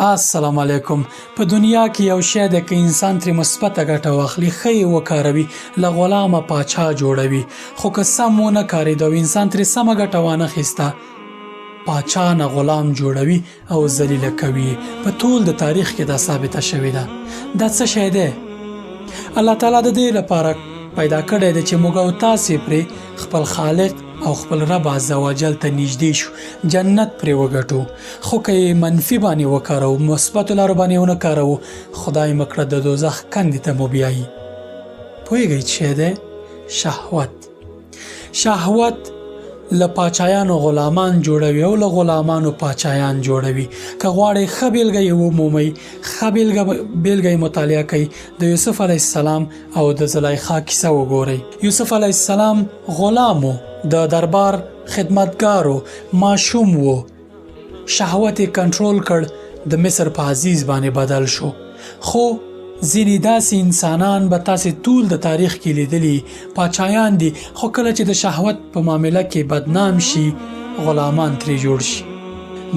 السلام علیکم. په دنیا کې یو شی دی که انسان ترې مثبته ګټه واخلي، ښه یې وکاروي، له غلامه پاچا جوړوي. خو که سم ونه کارېده او انسان ترې سمه ګټه وانخیسته، پاچا نه غلام جوړوي او ذلیله کوي. په ټول د تاریخ کې دا ثابته شوې ده. دا څه شی دی؟ الله تعالی د دې لپاره پیدا کړی دی چې موږ او تاسې پرې خپل خالق او خپل رب عز وجل ته نږدې شو، جنت پرې وګټو. خو که یې منفي باندې وکاروو، مثبتو لارو باندې ونه کاروو، خدای مه کړه د دوزخ کندې ته مو بیایي. پوهېږئ څه شی دی؟ شهوت. شهوت له پاچایانو غلامان جوړوي او له غلامانو پاچایان جوړوي. که غواړئ ښه بیلګه یې ومومئ، ښه بیلګه یې مطالعه کړئ، د یوسف علیه السلام او د زلیخا کیسه وګورئ. یوسف علیه السلام غلام و، د دربار خدمتګارو، ماشوم و. شهوت یې کنټرول کړ، د مصر په عزیز باندې بدل شو. خو ځینې داسې انسانان به تاسې ټول د تاریخ کې لیدلي، پاچایان دي، خو کله چې د شهوت په معامله کې بدنام شي، غلامان ترې جوړ شي.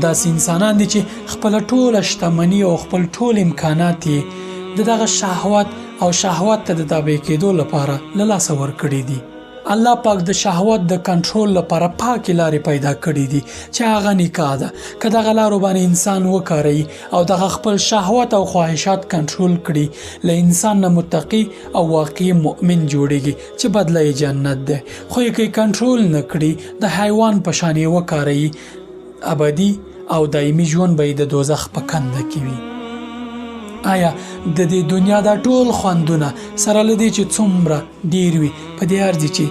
داسې انسانان دي چې خپله ټوله شتمني او خپل ټول امکانات یې د دغه شهوت او شهوت ته د تابع کېدو لپاره له لاسه ورکړي دي. الله پاک د شهوت د کنټرول لپاره پاکې لارې پیدا کړي دي چې هغه نکاح ده. که دغه لارو باندې انسان وکاروي او دغه خپل شهوت او خواهشات کنټرول کړي، له انسان نه متقي او واقعي مؤمن جوړیږي چې بدله یې جنت ده. خو یې که کنټرول نه کړي، د حیوان په شان یې وکاروي، ابدي او دایمي ژوند به یې د دوزخ په کنده کې وي. آیا د دې دنیا دا ټول خوندونه سره له دې چې څومره ډیر وي، په دې ارزي چې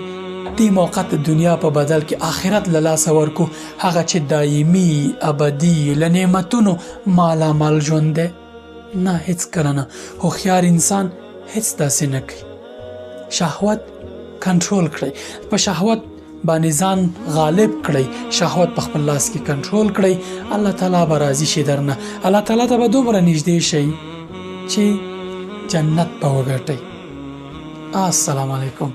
دې موقت د دنیا په بدل کې آخرت له لاسه ورکو، هغه چې دایمي ابدي له نعمتونو مالامال ژوند دی؟ نه، هیڅ کله نه. هوښیار انسان هیڅ داسې نه کوي. شهوت کنټرول کړئ، په شهوت باندې ځان غالب کړئ، شهوت په خپل لاس کې کنټرول کړئ. الله تعالی به راضي شي درنه. الله تعالی ته به دومره نږدې شئ چې جنت به وګټئ. السلام علیکم.